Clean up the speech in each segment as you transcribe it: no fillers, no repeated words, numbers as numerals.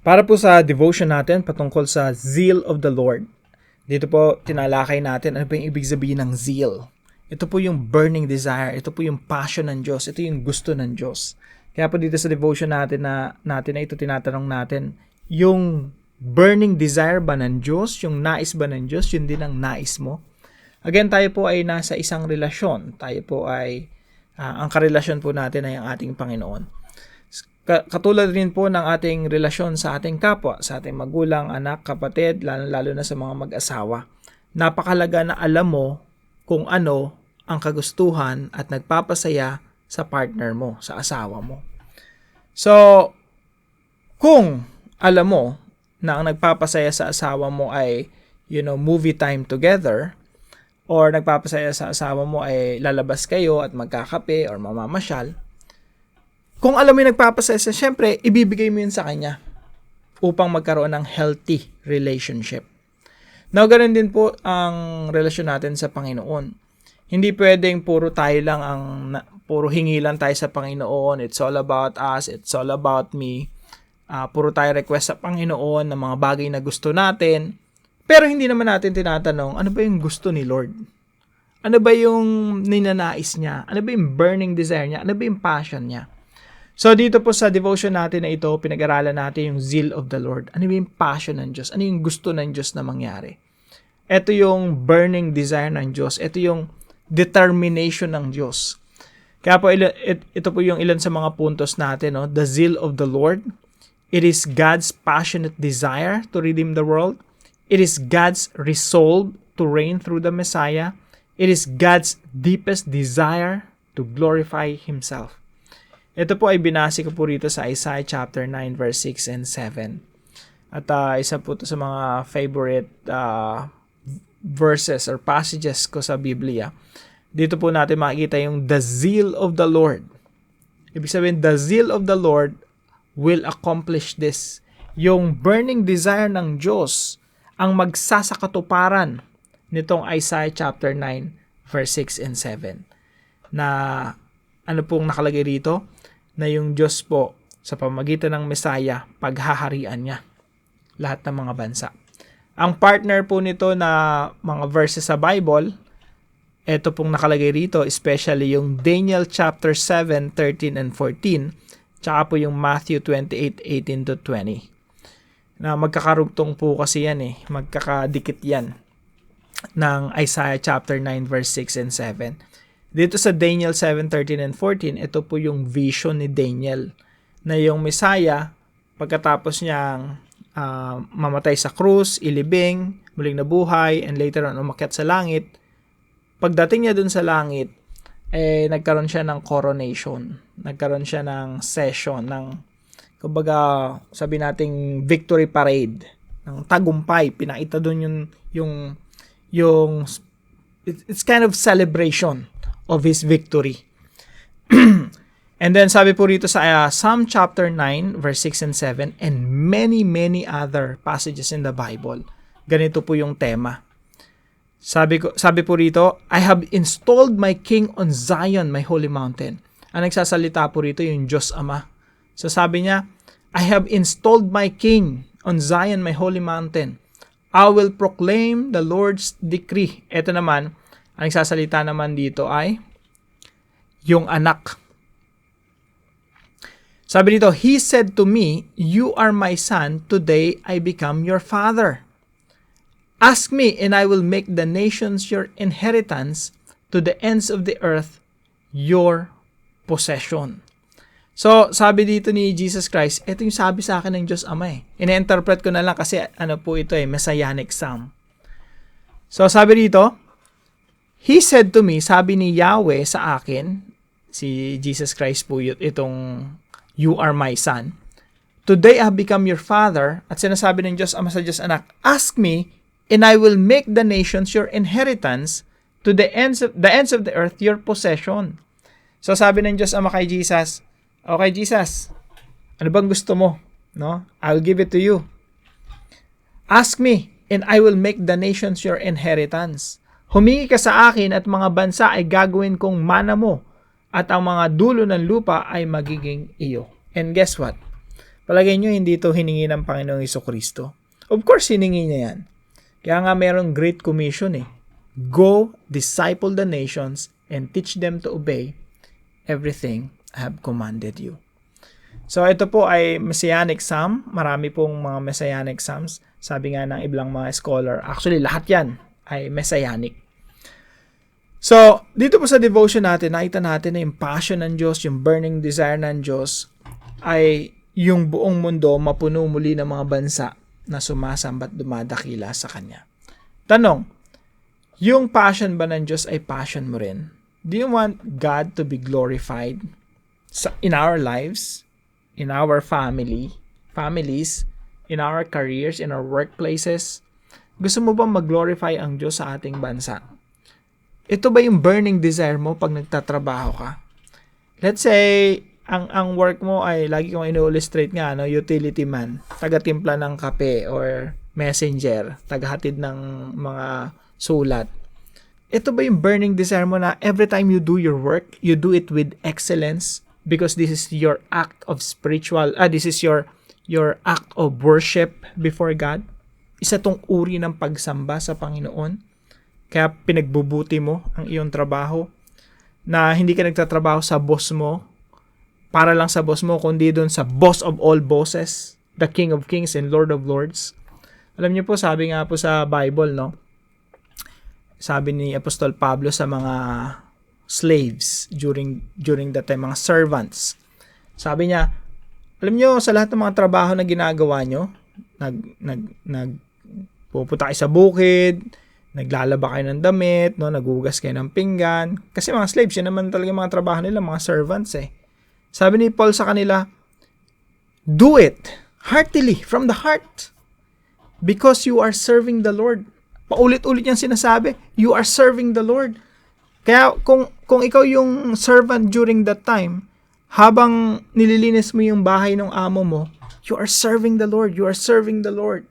Para po sa devotion natin patungkol sa zeal of the Lord. Dito po tinalakay natin ano ba yung ibig sabihin ng zeal. Ito po yung burning desire, ito po yung passion ng Diyos, ito yung gusto ng Diyos. Kaya po dito sa devotion natin na ito tinatanong natin, yung burning desire ba ng Diyos, yung nais ba ng Diyos, yun din ang nais mo. Again, tayo po ay nasa isang relasyon. Tayo po ay, ang karelasyon po natin ay ang ating Panginoon. Katulad rin po ng ating relasyon sa ating kapwa, sa ating magulang, anak, kapatid, lalo na sa mga mag-asawa. Napakalaga na alam mo kung ano ang kagustuhan at nagpapasaya sa partner mo, sa asawa mo. So, kung alam mo na ang nagpapasaya sa asawa mo ay, movie time together, or nagpapasaya sa asawa mo ay lalabas kayo at magkakape or mamamasyal, kung alam mo yung nagpapasaya, syempre, ibibigay mo yun sa kanya upang magkaroon ng healthy relationship. Now, ganun din po ang relasyon natin sa Panginoon. Hindi pwedeng puro hingi lang tayo sa Panginoon. It's all about us. It's all about me. Puro tayo request sa Panginoon ng mga bagay na gusto natin. Pero hindi naman natin tinatanong, ano ba yung gusto ni Lord? Ano ba yung ninanais niya? Ano ba yung burning desire niya? Ano ba yung passion niya? So, dito po sa devotion natin na ito, pinag-aralan natin yung zeal of the Lord. Ano yung passion ng Diyos? Ano yung gusto ng Diyos na mangyari? Ito yung burning desire ng Diyos. Ito yung determination ng Diyos. Kaya po, ito po yung ilan sa mga puntos natin. No? The zeal of the Lord. It is God's passionate desire to redeem the world. It is God's resolve to reign through the Messiah. It is God's deepest desire to glorify Himself. Ito po ay binasi ko po rito sa Isaiah chapter 9 verse 6 and 7. At isa po ito sa mga favorite verses or passages ko sa Biblia. Dito po natin makikita yung the zeal of the Lord. Ibig sabihin, the zeal of the Lord will accomplish this. Yung burning desire ng Diyos ang magsasakatuparan nitong Isaiah chapter 9 verse 6 and 7. Na ano pong nakalagay rito? Na yung Diyos po sa pamamagitan ng Messiah, paghaharian niya lahat ng mga bansa. Ang partner po nito na mga verses sa Bible, ito pong nakalagay rito, especially yung Daniel chapter 7, 13 and 14, tsaka po yung Matthew 28, 18 to 20. Na magkakarugtong po kasi yan magkakadikit yan ng Isaiah chapter 9 verse 6 and 7. Dito sa Daniel 7, 13 and 14, ito po yung vision ni Daniel na yung Messiah, pagkatapos niyang mamatay sa krus, ilibing, muling nabuhay, and later on umakyat sa langit, pagdating niya dun sa langit, nagkaroon siya ng coronation. Nagkaroon siya ng session, kumbaga, sabi nating victory parade, ng tagumpay. Pinakita dun yung it's kind of celebration of his victory. And then sabi po rito sa Psalm chapter 9 verse 6 and 7 and many other passages in the Bible. Ganito po yung tema. Sabi po rito, I have installed my king on Zion, my holy mountain. Ang nagsasalita po rito yung Diyos Ama. So sabi niya, I have installed my king on Zion, my holy mountain. I will proclaim the Lord's decree. Ito naman, ang nagsasalita naman dito ay yung anak. Sabi dito, He said to me, You are my son, today I become your father. Ask me, and I will make the nations your inheritance, to the ends of the earth your possession. So, sabi dito ni Jesus Christ, ito yung sabi sa akin ng Diyos Ama Ina-interpret ko na lang kasi ano po ito Messianic Psalm. So, sabi dito, He said to me, sabi ni Yahweh sa akin, si Jesus Christ po itong You are my son. Today I have become your father. At sinasabi ng Diyos Ama sa Diyos Anak, Ask me, and I will make the nations your inheritance, to the ends of the earth your possession. So sabi ng Diyos Ama kay Jesus, Okay Jesus, ano bang gusto mo? No? I'll give it to you. Ask me, and I will make the nations your inheritance. Humingi ka sa akin at mga bansa ay gagawin kong mana mo at ang mga dulo ng lupa ay magiging iyo. And guess what? Palagay nyo, hindi ito hiningi ng Panginoong Jesucristo. Of course, hiningi niya yan. Kaya nga mayroong Great Commission eh. Go, disciple the nations, and teach them to obey everything I have commanded you. So, ito po ay Messianic Psalm. Marami pong mga Messianic Psalms. Sabi nga ng ibang mga scholar, actually, lahat yan ay Messianic. So, dito po sa devotion natin, nakita natin na yung passion ng Diyos, yung burning desire ng Diyos, ay yung buong mundo mapuno muli ng mga bansa na sumasamba at dumadakila sa Kanya. Tanong, yung passion ba ng Diyos ay passion mo rin? Do you want God to be glorified in our lives, in our families, in our careers, in our workplaces? Gusto mo ba mag-glorify ang Diyos sa ating bansa? Ito ba yung burning desire mo pag nagtatrabaho ka? Let's say, ang work mo ay, lagi kong ino-illustrate nga, utility man, taga-timpla ng kape or messenger, tagahatid ng mga sulat. Ito ba yung burning desire mo na every time you do your work, you do it with excellence because this is your act of this is your act of worship before God? Isa tong uri ng pagsamba sa Panginoon. Kaya pinagbubuti mo ang iyong trabaho na hindi ka nagtatrabaho sa boss mo, para lang sa boss mo, kundi doon sa boss of all bosses, the King of Kings and Lord of Lords. Alam niyo po, sabi nga po sa Bible, no? Sabi ni Apostol Pablo sa mga slaves during that time, mga servants. Sabi niya, alam niyo, sa lahat ng mga trabaho na ginagawa niyo, pupunta kayo sa bukid, naglalaba kayo ng damit, no? Nagugas kayo ng pinggan. Kasi mga slaves, yun naman talaga mga trabaho nila, mga servants eh. Sabi ni Paul sa kanila, do it heartily, from the heart, because you are serving the Lord. Paulit-ulit niyang sinasabi, you are serving the Lord. Kaya kung ikaw yung servant during that time, habang nililinis mo yung bahay ng amo mo, you are serving the Lord, you are serving the Lord.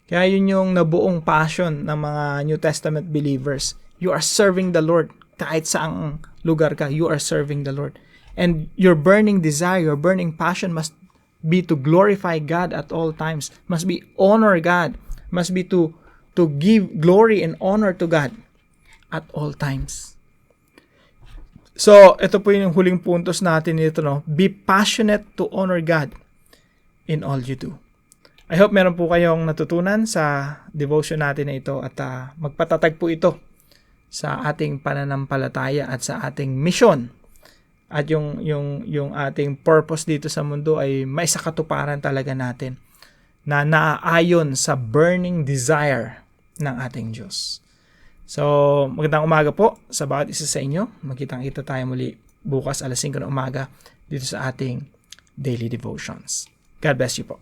Kaya yun yung nabuong passion ng mga New Testament believers. You are serving the Lord. Kahit saang lugar ka, you are serving the Lord. And your burning desire, your burning passion must be to glorify God at all times. Must be honor God. Must be to give glory and honor to God at all times. So, ito po yung huling puntos natin dito, no? Be passionate to honor God in all you do. I hope meron po kayong natutunan sa devotion natin na ito at magpatatag po ito sa ating pananampalataya at sa ating mission. At yung ating purpose dito sa mundo ay may sakatuparan talaga natin na naaayon sa burning desire ng ating Diyos. So, magandang umaga po sa bawat isa sa inyo. Magkitang-kita tayo muli bukas 5:00 ng umaga dito sa ating daily devotions. God bless you po.